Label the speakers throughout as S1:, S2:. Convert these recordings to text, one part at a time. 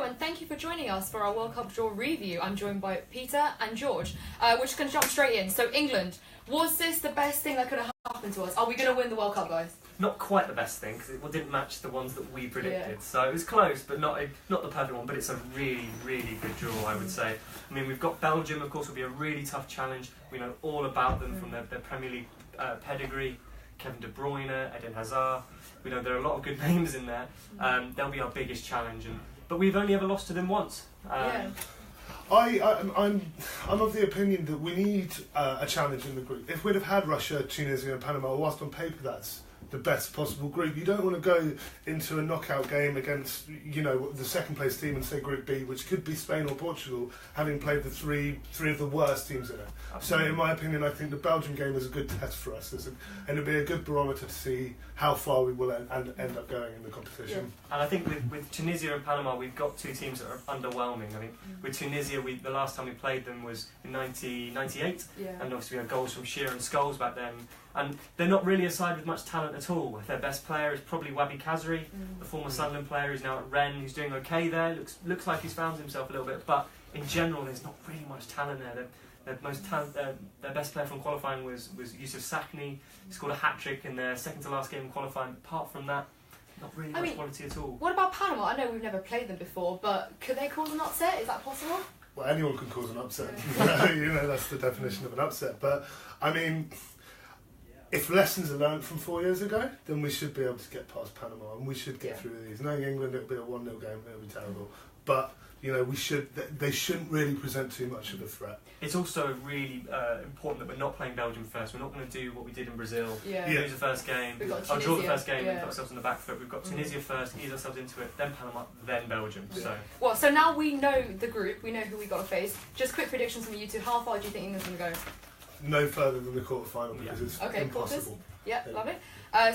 S1: and thank you for joining us for our World Cup draw review. I'm joined by Peter and George. We're just going to jump straight in. So, England, was this the best thing that could have happened to us? Are we going to win the World Cup, guys?
S2: Not quite the best thing, because it didn't match the ones that we predicted. So it was close, but not the perfect one. But it's a really, really good draw, I would say. I mean, we've got Belgium, of course, will be a really tough challenge. We know all about them from their Premier League pedigree. Kevin De Bruyne, Eden Hazard. We know there are a lot of good names in there. They'll be our biggest challenge, but we've only ever lost to them once.
S3: I'm of the opinion that we need a challenge in the group. If we'd have had Russia, Tunisia and Panama, whilst on paper that's the best possible group, you don't want to go into a knockout game against, the second place team in, say, Group B, which could be Spain or Portugal, having played the three of the worst teams in it. Absolutely. So in my opinion, I think the Belgium game is a good test for us, and it'll be a good barometer to see how far we will end up going in the competition.
S2: Yeah. And I think with Tunisia and Panama, we've got two teams that are underwhelming. I mean, with Tunisia, the last time we played them was in 1998, and obviously we had goals from Shearer and Scholes back then. And they're not really a side with much talent at all. Their best player is probably Wabi Kazri, the former Sunderland player who's now at Rennes, who's doing okay there. Looks like he's found himself a little bit, but in general, there's not really much talent there. Their best player from qualifying was Yusuf Sakni. He scored a hat-trick in their second-to-last game in qualifying. Apart from that, not really much quality at all.
S1: What about Panama? I know we've never played them before, but could they cause an upset? Is that possible?
S3: Well, anyone can cause an upset. That's the definition of an upset. But, I mean, if lessons are learned from 4 years ago, then we should be able to get past Panama and we should get through these. Knowing England, it'll be a 1-0 game, it'll be terrible. But, they shouldn't really present too much of a threat.
S2: It's also really important that we're not playing Belgium first. We're not going to do what we did in Brazil. Lose the first game. I'll draw the first game and put ourselves on the back foot. We've got Tunisia first, ease ourselves into it, then Panama, then Belgium.
S1: So now we know the group, we know who we've got to face. Just quick predictions from you two. How far do you think England's going to go?
S3: No further than the quarter-final because it's impossible.
S1: Quarters? Yeah, lovely.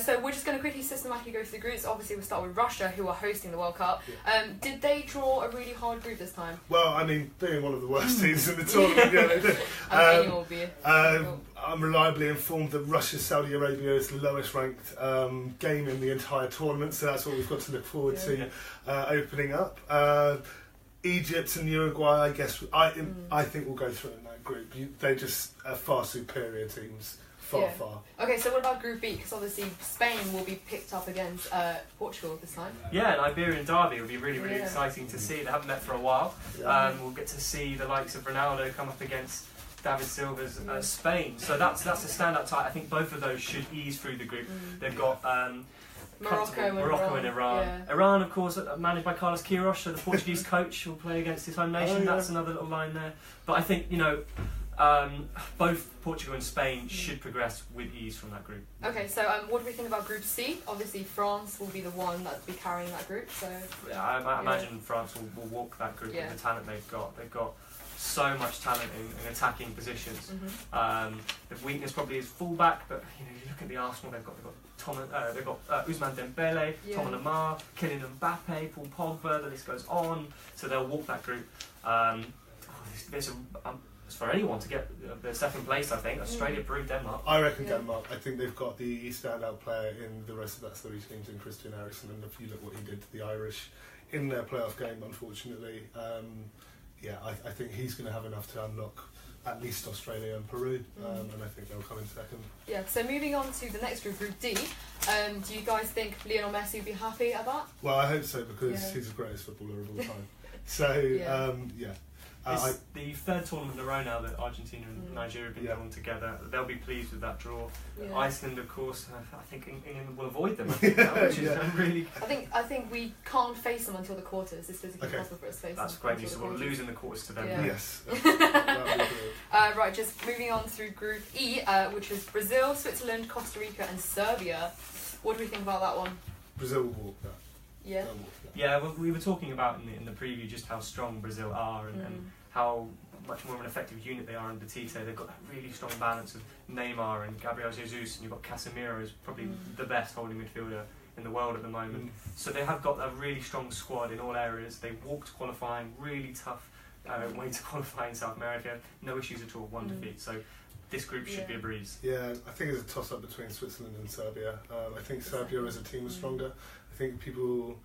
S1: So we're just going to quickly systematically go through the groups. Obviously, we'll start with Russia, who are hosting the World Cup. Did they draw a really hard group this time?
S3: Well, I mean, being one of the worst teams in the tournament, they did. I'm reliably informed that Russia-Saudi Arabia is the lowest ranked game in the entire tournament, so that's what we've got to look forward to opening up. Egypt and Uruguay, I guess, I think will go through in that group. They're just far superior teams. Far.
S1: Okay, so what about Group B? Because obviously Spain will be picked up against Portugal this time.
S2: Yeah, an Iberian derby will be really, really exciting to see. They haven't met for a while. We'll get to see the likes of Ronaldo come up against David Silva's Spain. So that's a standout tie. I think both of those should ease through the group. They've got
S1: Morocco and Iran.
S2: Yeah. Iran, of course, managed by Carlos Queiroz, so the Portuguese coach will play against his home nation. That's another little line there. But I think, both Portugal and Spain should progress with ease from that group.
S1: Okay, so what do we think about Group C? Obviously, France will be the one that'll be carrying that group. So
S2: I imagine France will walk that group with the talent they've got. They've got so much talent in attacking positions. The weakness probably is fullback, but you look at the Arsenal. They've got Ousmane Dembele, Thomas Lemar, Kylian Mbappe, Paul Pogba. The list goes on. So they'll walk that group. For anyone to get the second place, I think Australia, Peru, Denmark.
S3: I reckon Denmark. I think they've got the standout player in the rest of that three teams in Christian Eriksen, and if you look what he did to the Irish in their playoff game, unfortunately, I think he's going to have enough to unlock at least Australia and Peru, and I think they'll come in second.
S1: Yeah, so moving on to the next group, Group D, do you guys think Lionel Messi would be happy at that?
S3: Well, I hope so, because he's the greatest footballer of all time. So,
S2: It's the third tournament in a row now that Argentina and Nigeria have been drawn together. They'll be pleased with that draw. Iceland, of course, I think England will avoid them.
S1: I think we can't face them until the quarters. It's physically impossible for us to face them.
S2: That's great news. We'll lose in the quarters to them.
S1: Yeah.
S3: Yes.
S1: Right, just moving on through Group E, which was Brazil, Switzerland, Costa Rica and Serbia. What do we think about that one?
S3: Brazil will walk that.
S1: Yeah.
S2: Yeah, well, we were talking about in the preview just how strong Brazil are and how much more of an effective unit they are in Batista. They've got that really strong balance of Neymar and Gabriel Jesus, and you've got Casemiro, who's probably the best holding midfielder in the world at the moment. So they have got a really strong squad in all areas. They walked qualifying, really tough way to qualify in South America. No issues at all, one defeat. So this group should be a breeze.
S3: Yeah, I think it's a toss-up between Switzerland and Serbia. I think Serbia as a team is stronger. I think people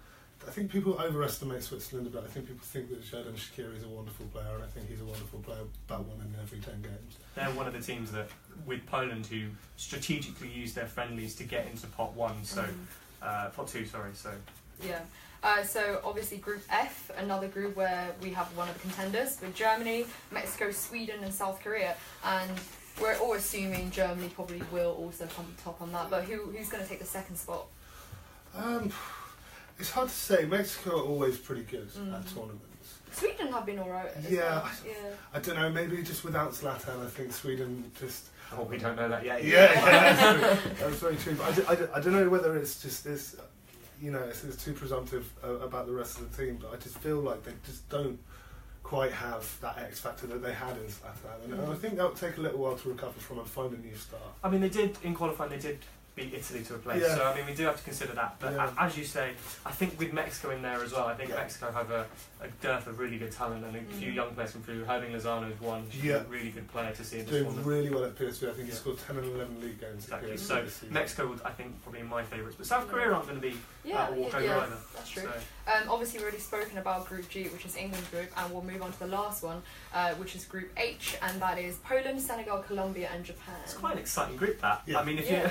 S3: I think people overestimate Switzerland a bit. I think people think that Xherdan Shaqiri is a wonderful player, and I think he's a wonderful player, about one in every 10 games.
S2: They're one of the teams that, with Poland, who strategically use their friendlies to get into pot 1, so pot 2, sorry. So
S1: yeah. So obviously Group F, another group where we have one of the contenders with Germany, Mexico, Sweden, and South Korea, and we're all assuming Germany probably will also come top on that. But who's going to take the second spot?
S3: It's hard to say. Mexico are always pretty good at tournaments.
S1: Sweden have been alright.
S3: Yeah, I don't know. Maybe just without Zlatan, I think Sweden just.
S2: Oh, we don't know that yet.
S3: Yeah, that's very true. But I don't know whether it's just this. You know, it's too presumptive about the rest of the team, but I just feel like they just don't quite have that X factor that they had in Zlatan, and I think that would take a little while to recover from and find a new start.
S2: I mean, they did in qualifying. They did beat Italy to a place, so I mean, we do have to consider that. But as you say, I think with Mexico in there as well, I think Mexico have a dearth of really good talent and a few young players from through. Herving Lozano is one really good player to see in this
S3: doing
S2: tournament.
S3: really well at PSV. I think he scored 10 and 11 league games.
S2: Exactly. So Mexico would, I think, probably my favourites, but South Korea aren't going to be a walkover either.
S1: That's true.
S2: So.
S1: Obviously, we've already spoken about Group G, which is England's group, and we'll move on to the last one, which is Group H, and that is Poland, Senegal, Colombia, and Japan.
S2: It's quite an exciting group, that.
S3: Yeah.
S2: I mean, if you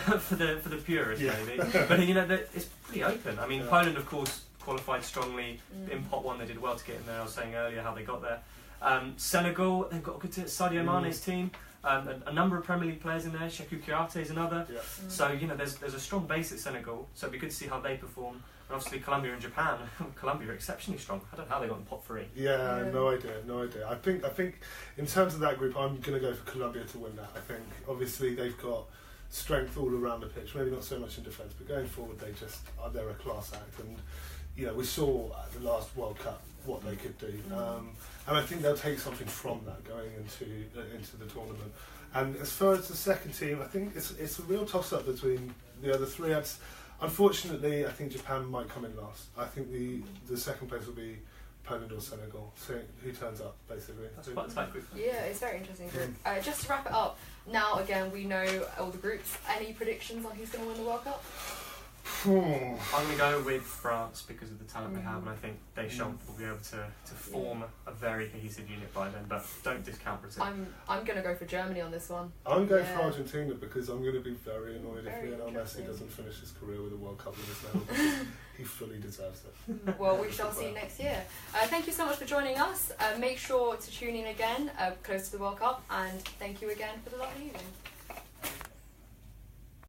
S2: for the purists, maybe, but you know, it's pretty open. I mean, Poland, of course, qualified strongly in pot 1. They did well to get in there. I was saying earlier how they got there. Senegal, they've got a good Sadio Mane's team. A number of Premier League players in there. Cheikhou Kouyaté is another. Yeah. So you know, there's a strong base at Senegal. So it'd be good to see how they perform. And obviously Colombia and Japan. Colombia are exceptionally strong. I don't know how they got in pot 3.
S3: Yeah, no idea. I think in terms of that group, I'm going to go for Colombia to win that. I think obviously they've got strength all around the pitch. Maybe not so much in defence, but going forward, they're a class act. And you know, we saw at the last World Cup what they could do. And I think they'll take something from that going into the tournament. And as far as the second team, I think it's a real toss-up between the other three. Unfortunately, I think Japan might come in last. I think the second place will be Poland or Senegal. So who turns up, basically.
S2: That's quite a tight group.
S1: Yeah, it's a very interesting group. Just to wrap it up, now again we know all the groups. Any predictions on who's going to win the World Cup?
S2: I'm going to go with France because of the talent they have, and I think Deschamps will be able to form a very cohesive unit by then, but don't discount Brazil.
S1: I'm going to go for Germany on this one.
S3: I'm going for Argentina because I'm going to be very annoyed if Lionel Messi doesn't finish his career with a World Cup in his name, because he fully deserves it.
S1: Well, we shall see next year. Thank you so much for joining us. Make sure to tune in again close to the World Cup, and thank you again for the lovely evening.